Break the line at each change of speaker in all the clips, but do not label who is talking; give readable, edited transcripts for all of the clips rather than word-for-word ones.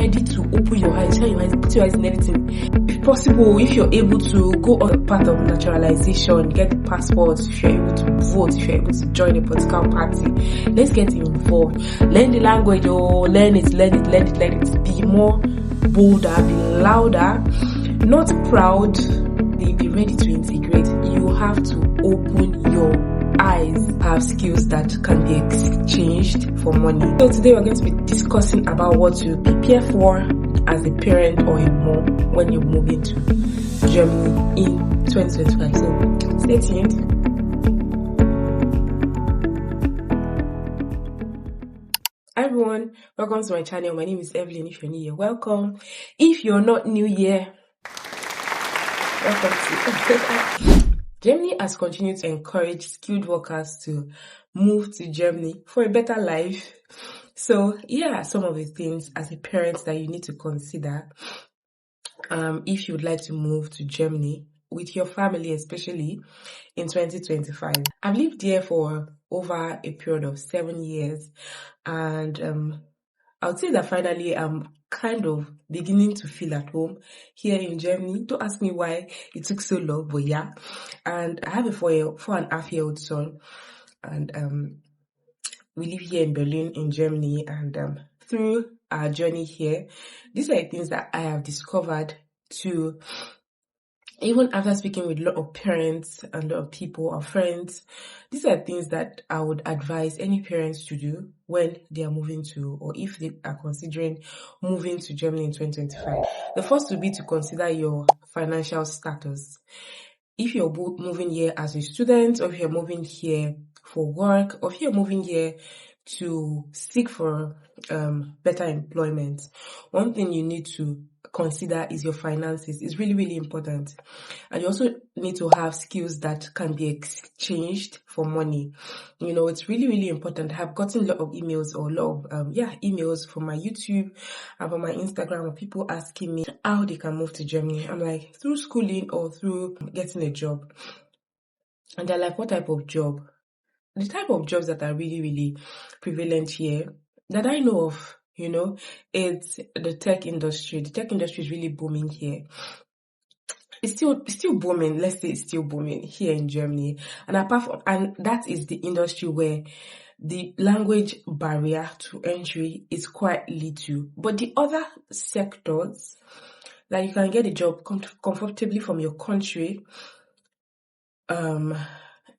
ready to open your eyes, shine your eyes, put your eyes in everything. If possible, if you're able to go on the path of naturalization, get the passport, if you're able to vote, if you're able to join a political party, let's get involved. Learn the language, learn it. Be more bolder, be louder, not proud, be ready to integrate. You have to open your eyes, have skills that can be exchanged for money. So today we're going to be discussing about what to prepare for as a parent or a mom when you're moving to Germany in 2025. So stay tuned. Hi everyone, welcome to my channel. My name is Evelyn. If you're new here, welcome. If you're not new here, welcome to Germany has continued to encourage skilled workers to move to Germany for a better life. So here are some of the things as a parent that you need to consider if you would like to move to Germany with your family, especially in 2025. I've lived here for over a period of 7 years, and I would say that finally I'm kind of beginning to feel at home here in Germany. Don't ask me why it took so long, but yeah. And I have a 4.5-year-old son, and we live here in Berlin in Germany, and through our journey here, these are the things that I have discovered too. Even after speaking with a lot of parents and a lot of people or friends, these are things that I would advise any parents to do when they are moving to, or if they are considering moving to Germany in 2025. The first would be to consider your financial status. If you're moving here as a student, or if you're moving here for work, or if you're moving here to seek for better employment, one thing you need to consider is your finances. It's really, really important. And you also need to have skills that can be exchanged for money. You know, it's really, really important. I have gotten a lot of emails or a lot of emails from my YouTube and from my Instagram of people asking me how they can move to Germany. I'm like, through schooling or through getting a job. And they're like, what type of job? The type of jobs that are really, really prevalent here that I know of, you know, it's the tech industry. The tech industry is really booming here. It's still booming. Let's say it's still booming here in Germany. And that is the industry where the language barrier to entry is quite little. But the other sectors that you can get a job comfortably from your country,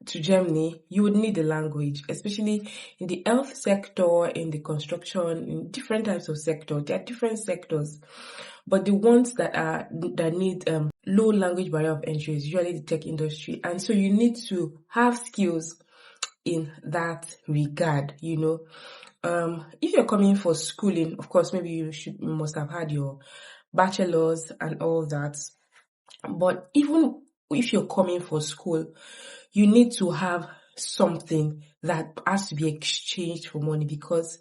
to Germany, you would need the language, especially in the health sector, in the construction, in different types of sectors. There are different sectors, but the ones that need low language barrier of entry is usually the tech industry, and so you need to have skills in that regard. You know, if you're coming for schooling, of course, maybe you must have had your bachelor's and all that, but even if you're coming for school, you need to have something that has to be exchanged for money, because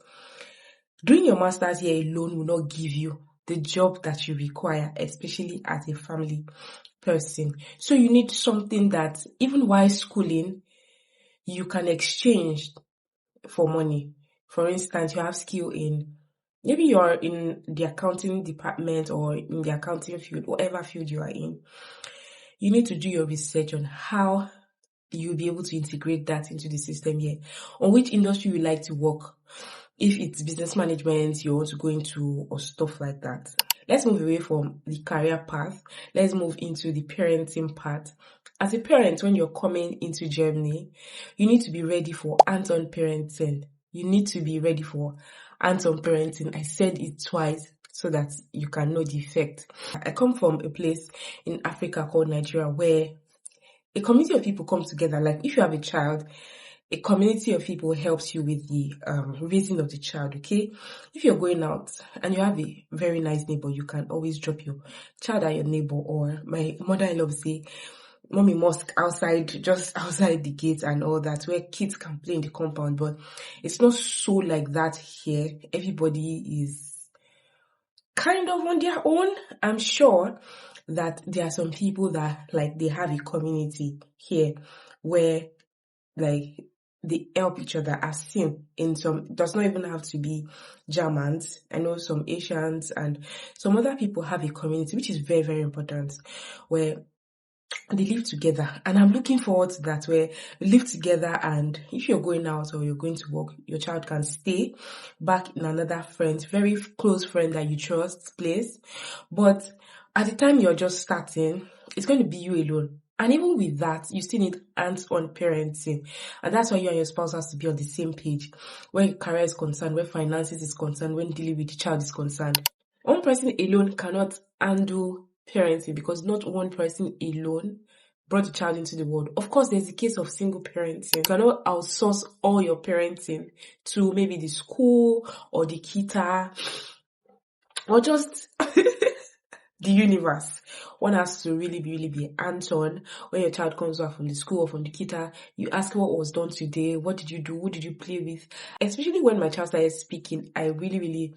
doing your master's here alone will not give you the job that you require, especially as a family person. So you need something that even while schooling, you can exchange for money. For instance, you have skill in, maybe you're in the accounting department or in the accounting field, whatever field you are in. You need to do your research on how you'll be able to integrate that into the system here, on which industry you like to work. If it's business management you want to go into or stuff like that. Let's move away from the career path. Let's move into the parenting part. As a parent, when you're coming into Germany, you need to be ready for hands-on parenting. You need to be ready for hands-on parenting. I said it twice so that you can know the effect. I come from a place in Africa called Nigeria, where a community of people come together. Like if you have a child, a community of people helps you with the raising of the child, okay? If you're going out and you have a very nice neighbor, you can always drop your child at your neighbor, or my mother-in-law will say, mommy mosque outside, just outside the gate and all that, where kids can play in the compound. But it's not so like that here. Everybody is kind of on their own. I'm sure that there are some people that like they have a community here where like they help each other. I've seen in some, does not even have to be Germans. I know some Asians and some other people have a community, which is very, very important, where they live together. And I'm looking forward to that, where we live together, and if you're going out or you're going to work, your child can stay back in another friend, very close friend that you trust place. But at the time you're just starting, it's going to be you alone. And even with that, you still need hands-on parenting. And that's why you and your spouse has to be on the same page when career is concerned, when finances is concerned, when dealing with the child is concerned. One person alone cannot handle parenting, because not one person alone brought the child into the world. Of course, there's a case of single parenting. You cannot outsource all your parenting to maybe the school or the kita or just the universe. One has to really be hands-on. When your child comes back from the school or from the kita, you ask what was done today, what did you do, who did you play with. Especially when my child started speaking, I really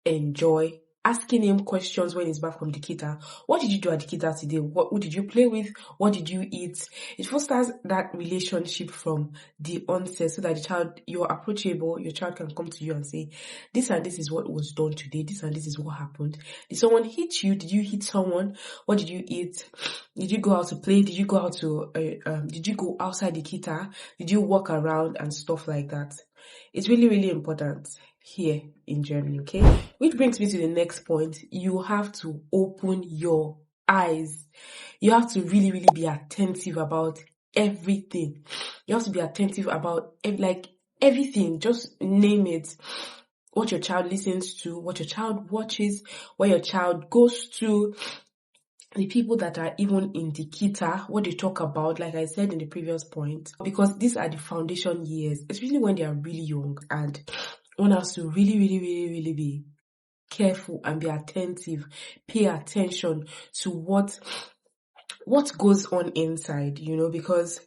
enjoy asking him questions when he's back from the kita. What did you do at the kita today? Who did you play with? What did you eat? It fosters that relationship from the onset, so that the child, you're approachable, your child can come to you and say, this and this is what was done today, this and this is what happened. Did someone hit you? Did you hit someone? What did you eat? Did you go out to play? Did you go out to did you go outside the kita? Did you walk around and stuff like that? It's really important here in Germany, okay? Which brings me to the next point. You have to open your eyes. You have to really be attentive about everything. You have to be attentive about everything. Just name it. What your child listens to, what your child watches, where your child goes to, the people that are even in the kita, what they talk about, like I said in the previous point, because these are the foundation years, especially when they are really young, and one has to really be careful and be attentive, pay attention to what goes on inside, because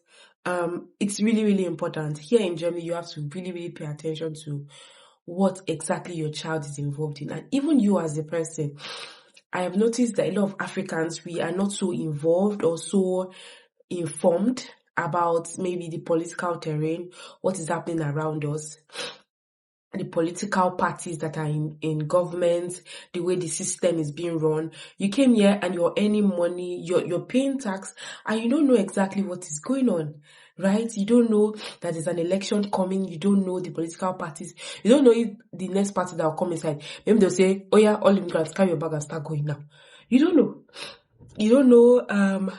it's really important. Here in Germany, you have to really pay attention to what exactly your child is involved in, and even you as a person. I have noticed that a lot of Africans, we are not so involved or so informed about maybe the political terrain, what is happening around us, the political parties that are in government, the way the system is being run. You came here and you're earning money, you're paying tax, and you don't know exactly what is going on, right? You don't know that there's an election coming. You don't know the political parties. You don't know if the next party that will come inside, maybe they'll say, oh yeah, all immigrants, carry your bag and start going now. You don't know. You don't know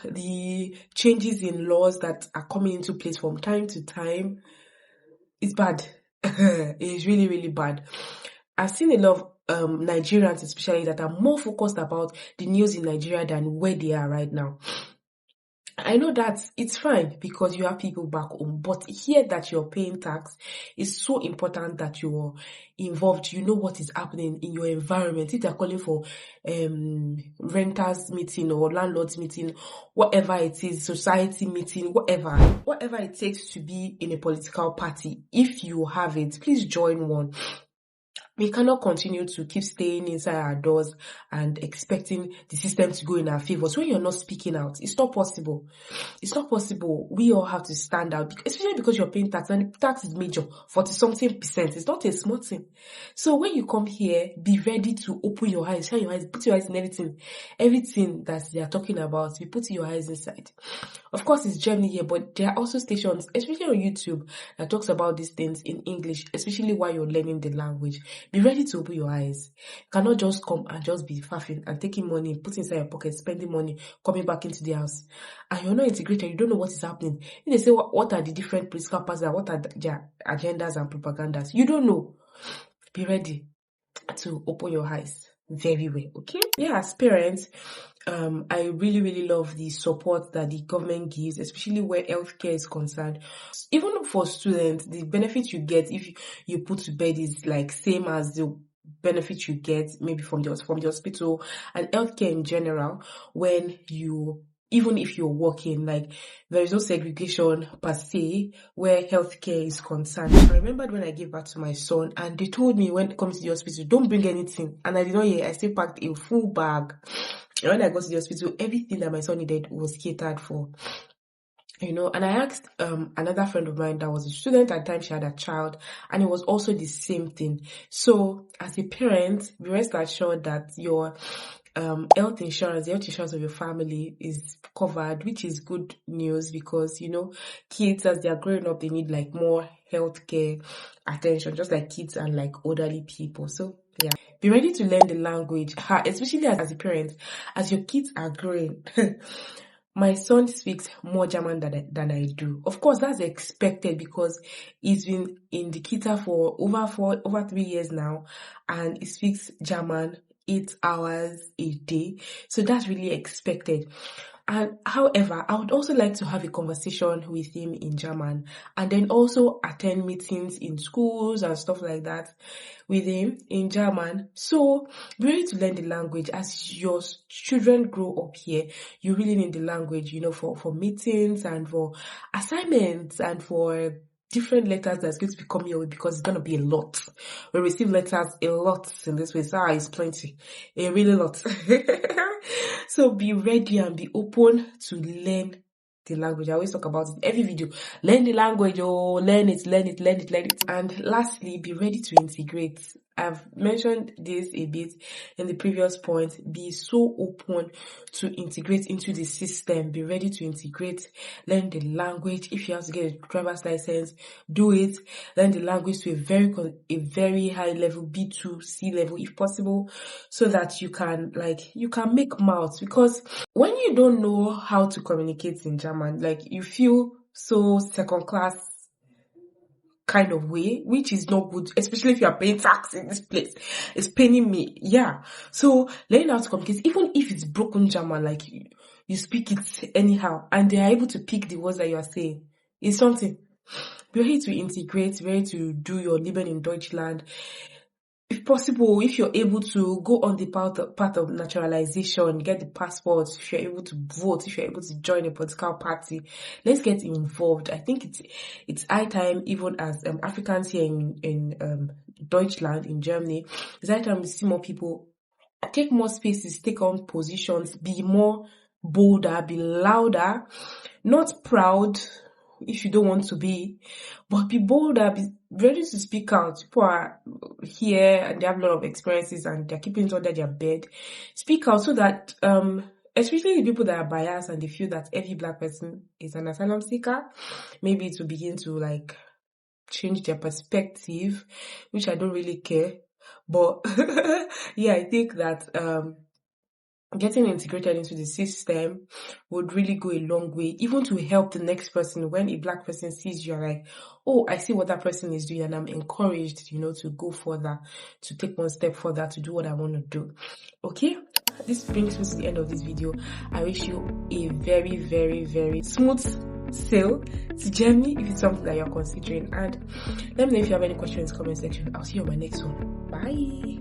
the changes in laws that are coming into place from time to time. It's bad. It's really bad. I've seen a lot of Nigerians especially that are more focused about the news in Nigeria than where they are right now. I know that it's fine because you have people back home, but here that you're paying tax, it's so important that you're involved. You know what is happening in your environment. If they're calling for renters meeting or landlords meeting, whatever it is, society meeting, whatever it takes to be in a political party, if you have it, please join one. We cannot continue to keep staying inside our doors and expecting the system to go in our favor. So when you're not speaking out, it's not possible. It's not possible. We all have to stand out, especially because you're paying tax, and the tax is major, 40-something%. It's not a small thing. So when you come here, be ready to open your eyes, shine your eyes, put your eyes in everything that they are talking about. Be putting your eyes inside. Of course, it's Germany here, but there are also stations, especially on YouTube, that talks about these things in English, especially while you're learning the language. Be ready to open your eyes. You cannot just come and just be faffing and taking money, putting inside your pocket, spending money, coming back into the house. And you're not integrated, you don't know what is happening. If they say, what are the different political parties, what are their agendas and propagandas, you don't know. Be ready to open your eyes very well, okay? Yeah, as parents, I really love the support that the government gives, especially where healthcare is concerned. Even for students, the benefit you get if you put to bed is like same as the benefit you get maybe from the hospital and healthcare in general. When even if you're working, like there is no segregation per se where healthcare is concerned. I remembered when I gave birth to my son, and they told me when it comes to the hospital, don't bring anything. And I did not hear. I still packed a full bag. And when I got to the hospital, everything that my son needed was catered for. And I asked another friend of mine that was a student at the time. She had a child, and it was also the same thing. So as a parent, be rest assured that your health insurance, the health insurance of your family is covered, which is good news, because kids, as they are growing up, they need like more healthcare attention, just like kids and like elderly people. So yeah, be ready to learn the language, especially as a parent, as your kids are growing. My son speaks more German than I do. Of course, that's expected because he's been in the Kita for over 3 years now, and he speaks German 8 hours a day. So that's really expected. And however, I would also like to have a conversation with him in German, and then also attend meetings in schools and stuff like that with him in German. So be ready to learn the language. As your children grow up here, you really need the language, for meetings and for assignments and for different letters that's going to be coming your way, because it's going to be a lot. We receive letters a lot in this way. So it's plenty, a really lot. So be ready and be open to learn the language. I always talk about it every video. Learn the language, learn it. And lastly, be ready to integrate. I've mentioned this a bit in the previous point. Be so open to integrate into the system. Be ready to integrate. Learn the language. If you have to get a driver's license, do it. Learn the language to a very high level, B2, C level, if possible, so that you can make mouths. Because when you don't know how to communicate in German, you feel so second class kind of way, which is not good, especially if you are paying tax in this place. It's paying me. Yeah. So learning how to communicate, even if it's broken German, you speak it anyhow, and they are able to pick the words that you are saying, is something. Be ready to integrate, be ready to do your Leben in Deutschland. If possible, if you're able to go on the path of naturalization, get the passport, if you're able to vote, if you're able to join a political party, let's get involved. I think it's high time, even as Africans here in Deutschland, in Germany, it's high time we see more people take more spaces, take on positions, be more bolder, be louder, not proud if you don't want to be, but be bolder, be ready to speak out. People are here and they have a lot of experiences and they're keeping it under their bed. Speak out so that especially the people that are biased and they feel that every black person is an asylum seeker, maybe to begin to change their perspective, which I don't really care. But yeah, I think that getting integrated into the system would really go a long way, even to help the next person. When a black person sees you're like, oh, I see what that person is doing, and I'm encouraged, to go further, to take one step further, to do what I want to do. Okay, this brings me to the end of this video. I wish you a very, very, very smooth sail to Germany if it's something that you're considering. And let me know if you have any questions in the comment section. I'll see you on my next one. Bye.